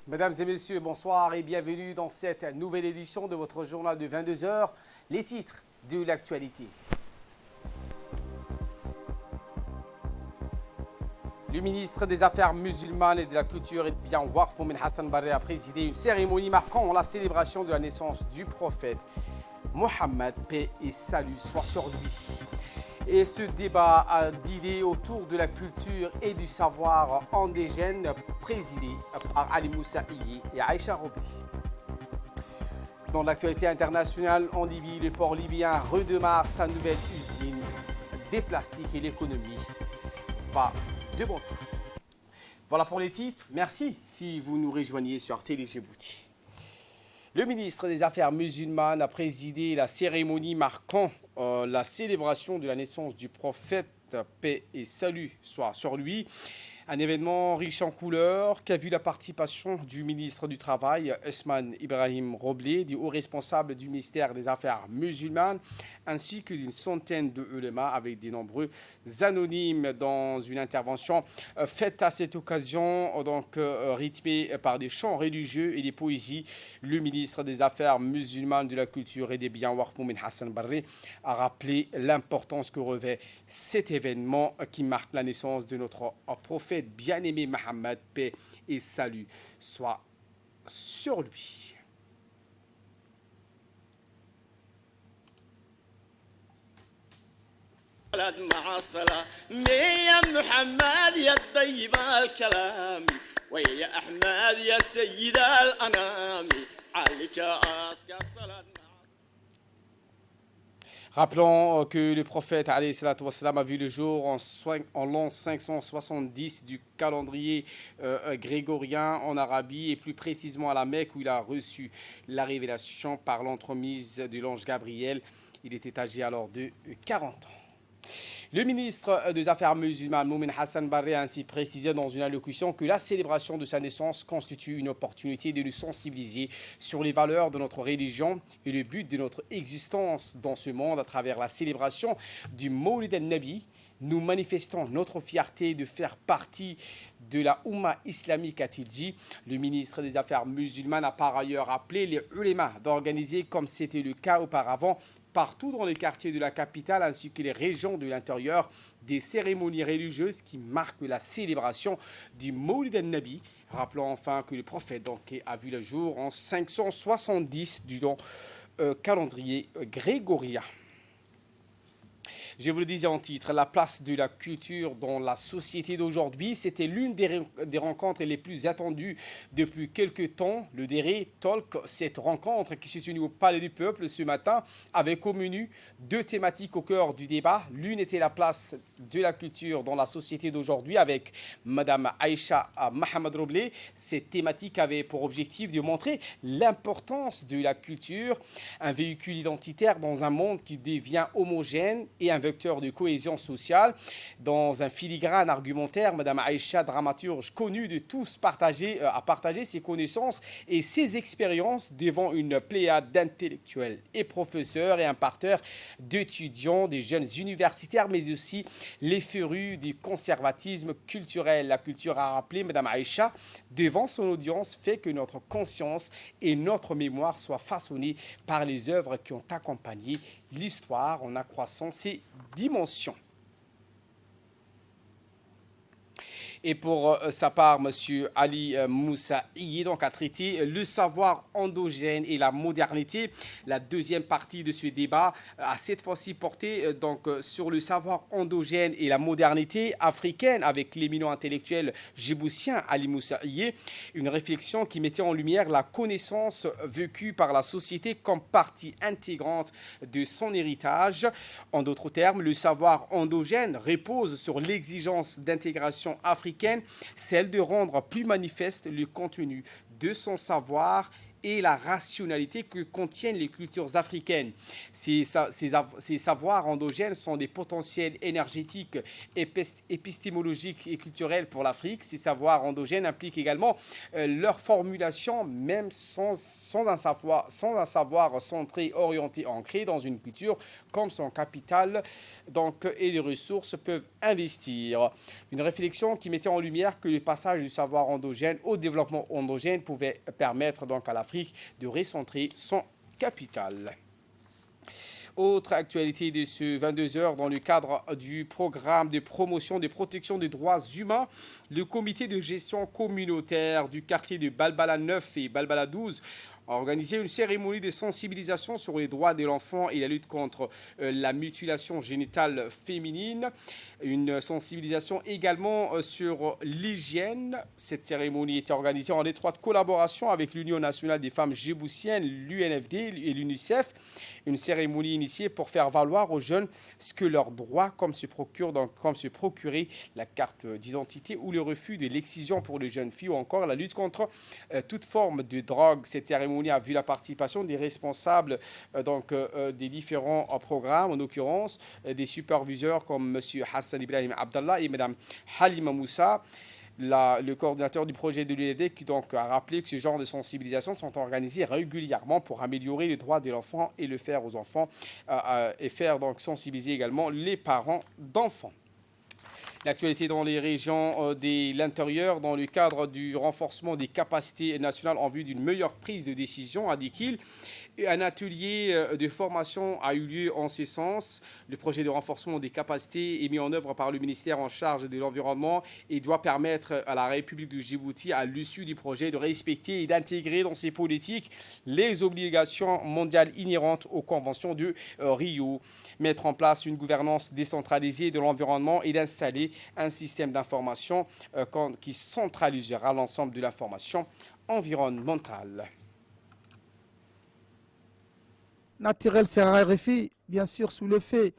Mesdames et messieurs, bonsoir et bienvenue dans cette nouvelle édition de votre journal de 22 heures. Les titres de l'actualité. Le ministre des Affaires musulmanes et de la Culture et bien Warf Moumen Hassan Barre a présidé une cérémonie marquant la célébration de la naissance du prophète Mohammed, paix et salut soit sur lui. Et ce débat d'idées autour de la culture et du savoir endogène présidé par Ali Moussaïi et Aïcha Robli. Dans l'actualité internationale, en Libye, le port libyen redémarre sa nouvelle usine des plastiques et l'économie va de bon train. Voilà pour les titres. Merci si vous nous rejoignez sur Télé Djibouti. Le ministre des Affaires musulmanes a présidé la cérémonie marquant la célébration de la naissance du prophète, paix et salut soit sur lui. Un événement riche en couleurs qui a vu la participation du ministre du Travail, Ousmane Ibrahim Roblé, du haut responsable du ministère des Affaires musulmanes, ainsi que d'une centaine de ulémas avec de nombreux anonymes dans une intervention faite à cette occasion, donc rythmée par des chants religieux et des poésies. Le ministre des Affaires musulmanes, de la Culture et des Biens, Warf Moumen Hassan Barre, a rappelé l'importance que revêt cet événement qui marque la naissance de notre prophète bien-aimé Mohammed, paix et salut soit sur lui. مع الصلاة يا محمد يا طيب الكلام ويا أحمد يا سيد الأنام عليك أسكى الصلاة. Rappelons que le prophète alayhi salatu wassalam, a vu le jour en l'an 570 du calendrier grégorien en Arabie et plus précisément à la Mecque où il a reçu la révélation par l'entremise de l'ange Gabriel. Il était âgé alors de 40 ans. Le ministre des Affaires musulmanes, Moumen Hassan Barre, a ainsi précisé dans une allocution que la célébration de sa naissance constitue une opportunité de nous sensibiliser sur les valeurs de notre religion et le but de notre existence dans ce monde à travers la célébration du Mawlid al-Nabi. Nous manifestons notre fierté de faire partie de la Oumma islamique, a-t-il dit. Le ministre des Affaires musulmanes a par ailleurs appelé les ulémas d'organiser, comme c'était le cas auparavant, partout dans les quartiers de la capitale ainsi que les régions de l'intérieur, des cérémonies religieuses qui marquent la célébration du Mawlid al-Nabi. Rappelons enfin que le prophète donc a vu le jour en 570 du calendrier grégorien. Je vous le disais en titre, la place de la culture dans la société d'aujourd'hui, c'était l'une des rencontres les plus attendues depuis quelques temps. Le Déré Talk, cette rencontre qui se tenue au Palais du Peuple ce matin, avec au menu deux thématiques au cœur du débat. L'une était la place de la culture dans la société d'aujourd'hui avec Madame Aïcha Mohamed Roblé. Cette thématique avait pour objectif de montrer l'importance de la culture, un véhicule identitaire dans un monde qui devient homogène et un vecteur de cohésion sociale. Dans un filigrane argumentaire, Madame Aïcha, dramaturge connue de tous, a partagé ses connaissances et ses expériences devant une pléiade d'intellectuels et professeurs et un parterre d'étudiants, des jeunes universitaires, mais aussi les férus du conservatisme culturel. La culture, a rappelé Madame Aïcha, devant son audience, fait que notre conscience et notre mémoire soient façonnées par les œuvres qui ont accompagné l'histoire en accroissant ses dimensions. Et pour sa part, M. Ali Moussaïi donc a traité le savoir endogène et la modernité. La deuxième partie de ce débat a cette fois-ci porté donc sur le savoir endogène et la modernité africaine avec l'éminent intellectuel djiboutien Ali Moussaïi. Une réflexion qui mettait en lumière la connaissance vécue par la société comme partie intégrante de son héritage. En d'autres termes, le savoir endogène repose sur l'exigence d'intégration africaine, celle de rendre plus manifeste le contenu de son savoir et la rationalité que contiennent les cultures africaines. Ces savoirs endogènes sont des potentiels énergétiques, épistémologiques et culturels pour l'Afrique. Ces savoirs endogènes impliquent également leur formulation, même sans un savoir centré, orienté, ancré dans une culture comme son capital et les ressources peuvent investir. Une réflexion qui mettait en lumière que le passage du savoir endogène au développement endogène pouvait permettre donc à l'Afrique de recentrer son capital. Autre actualité de ce 22 heures, dans le cadre du programme de promotion de protection des droits humains, le comité de gestion communautaire du quartier de Balbala 9 et Balbala 12 a organisé une cérémonie de sensibilisation sur les droits de l'enfant et la lutte contre la mutilation génitale féminine. Une sensibilisation également sur l'hygiène. Cette cérémonie était organisée en étroite collaboration avec l'Union nationale des femmes djiboutiennes, l'UNFD et l'UNICEF. Une cérémonie initiée pour faire valoir aux jeunes ce que leurs droits, comme se procurer la carte d'identité ou le refus de l'excision pour les jeunes filles ou encore la lutte contre toute forme de drogue. Cette cérémonie a vu la participation des responsables des différents programmes, en l'occurrence des superviseurs comme M. Hassan Ibrahim Abdallah et Mme Halima Moussa. Le coordinateur du projet de l'UNFD qui donc a rappelé que ce genre de sensibilisation sont organisées régulièrement pour améliorer les droits de l'enfant et le faire aux enfants et faire donc sensibiliser également les parents d'enfants. L'actualité dans les régions de l'intérieur, dans le cadre du renforcement des capacités nationales en vue d'une meilleure prise de décision, a dit qu'il un atelier de formation a eu lieu en ce sens. Le projet de renforcement des capacités est mis en œuvre par le ministère en charge de l'environnement et doit permettre à la République du Djibouti, à l'issue du projet, de respecter et d'intégrer dans ses politiques les obligations mondiales inhérentes aux conventions de Rio, mettre en place une gouvernance décentralisée de l'environnement et d'installer un système d'information qui centralisera l'ensemble de l'information environnementale. Naturel, c'est RFI, bien sûr, sous l'effet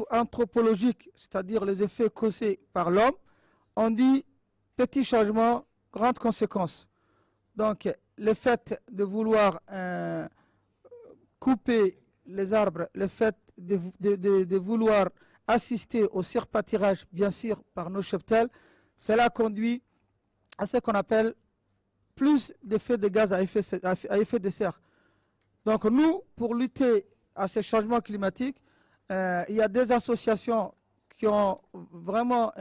anthropologique, c'est-à-dire les effets causés par l'homme. On dit petit changement, grande conséquence. Donc, le fait de vouloir couper les arbres, le fait de vouloir assister au surpâturage, bien sûr, par nos cheptels, cela conduit à ce qu'on appelle plus d'effets de gaz à effet de serre. Donc nous, pour lutter à ces changements climatiques, il y a des associations qui ont vraiment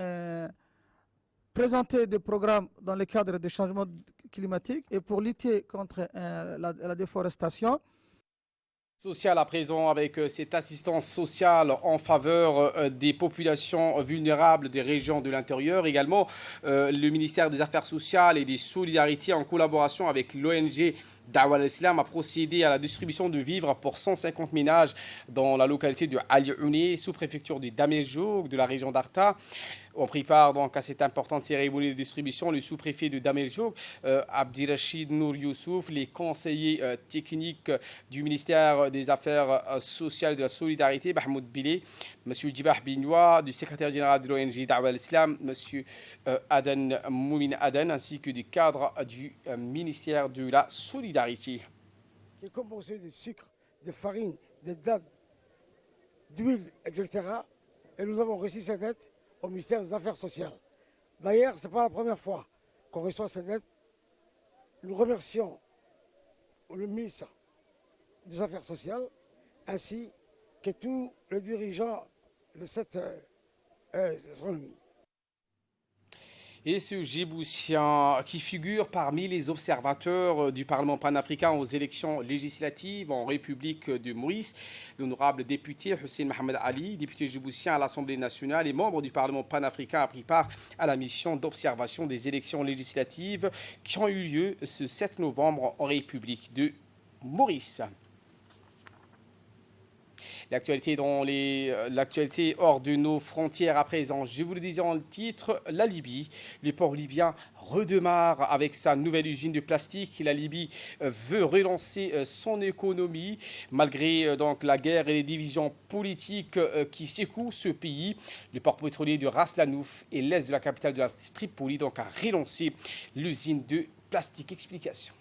présenté des programmes dans le cadre des changements climatiques et pour lutter contre la déforestation. Social à présent avec cette assistance sociale en faveur des populations vulnérables des régions de l'intérieur. Également, le ministère des Affaires sociales et des Solidarités en collaboration avec l'ONG Dawah al-Islam a procédé à la distribution de vivres pour 150 ménages dans la localité de Ali Ouni, sous-préfecture de Dameljoug, de la région d'Arta. On prit part donc à cette importante cérémonie de distribution le sous-préfet de Dameljoug, Abdirachid Nour Youssouf, les conseillers techniques du ministère des Affaires sociales et de la Solidarité, Mahmoud Bilé, M. Djibah Binoua, du secrétaire général de l'ONG Dawah al-Islam, M. Aden Moumin Aden, ainsi que des cadres du ministère de la Solidarité. Qui est composé de sucre, de farine, de dattes, d'huile, etc. Et nous avons reçu cette aide au ministère des Affaires sociales. D'ailleurs, ce n'est pas la première fois qu'on reçoit cette aide. Nous remercions le ministre des Affaires sociales ainsi que tous les dirigeants de cette astronomie. Et ce Djiboutien qui figure parmi les observateurs du Parlement panafricain aux élections législatives en République de Maurice, l'honorable député Hussein Mohamed Ali, député djiboutien à l'Assemblée nationale et membre du Parlement panafricain, a pris part à la mission d'observation des élections législatives qui ont eu lieu ce 7 novembre en République de Maurice. L'actualité hors de nos frontières à présent. Je vous le disais en titre, la Libye. Le port libyen redémarre avec sa nouvelle usine de plastique. La Libye veut relancer son économie malgré donc la guerre et les divisions politiques qui secouent ce pays. Le port pétrolier de Ras Lanouf et l'est de la capitale de la Tripoli donc a relancé l'usine de plastique. Explication.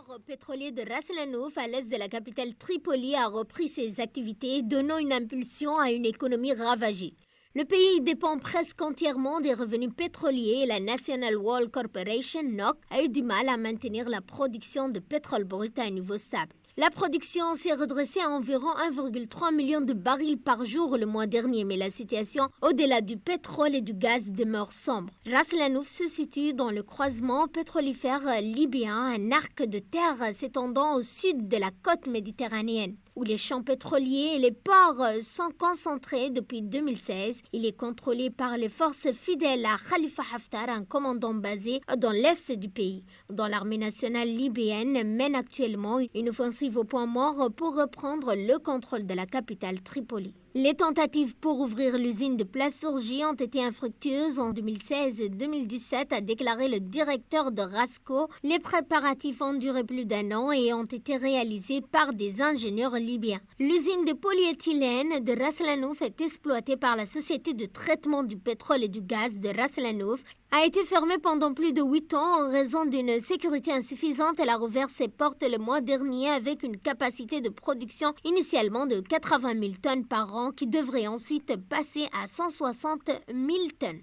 port pétrolier de Ras Lanouf, à l'est de la capitale Tripoli, a repris ses activités, donnant une impulsion à une économie ravagée. Le pays dépend presque entièrement des revenus pétroliers et la National Oil Corporation, NOC, a eu du mal à maintenir la production de pétrole brut à un niveau stable. La production s'est redressée à environ 1,3 million de barils par jour le mois dernier, mais la situation au-delà du pétrole et du gaz demeure sombre. Ras Lanouf se situe dans le croisement pétrolifère libyen, un arc de terre s'étendant au sud de la côte méditerranéenne, où les champs pétroliers et les ports sont concentrés depuis 2016. Il est contrôlé par les forces fidèles à Khalifa Haftar, un commandant basé dans l'est du pays, dont l'armée nationale libyenne mène actuellement une offensive au point mort pour reprendre le contrôle de la capitale Tripoli. Les tentatives pour ouvrir l'usine de plasturgie ont été infructueuses en 2016 et 2017, a déclaré le directeur de Rasco. Les préparatifs ont duré plus d'1 an et ont été réalisés par des ingénieurs libyens. L'usine de polyéthylène de Ras Lanouf est exploitée par la société de traitement du pétrole et du gaz de Ras Lanouf, a été fermée pendant plus de 8 ans en raison d'une sécurité insuffisante. Elle a rouvert ses portes le mois dernier avec une capacité de production initialement de 80 000 tonnes par an qui devrait ensuite passer à 160 000 tonnes.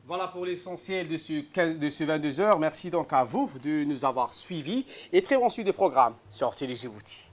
Voilà pour l'essentiel de ce 22h. Merci donc à vous de nous avoir suivis et très bon suivi de programme sur Télé Djibouti.